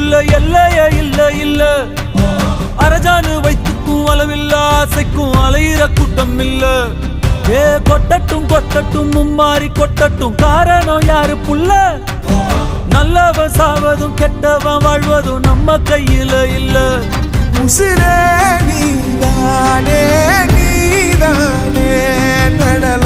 அன்புக்குள்ள எல்லையே இல்ல இல்ல. அரஜானு வைத்துக்கும் அளவில்ல ஆசைக்கும் அலையிற கூட்டம் இல்ல. ஏ கொட்டட்டும் கொட்டட்டும் மும்மாறி கொட்டட்டும், காரணம் யாரு புள்ள? நல்லவன் சாவதும் கெட்டவன் வாழ்வதும் நம்ம கையில இல்ல. உசிரே நீதானே நீதானே நடல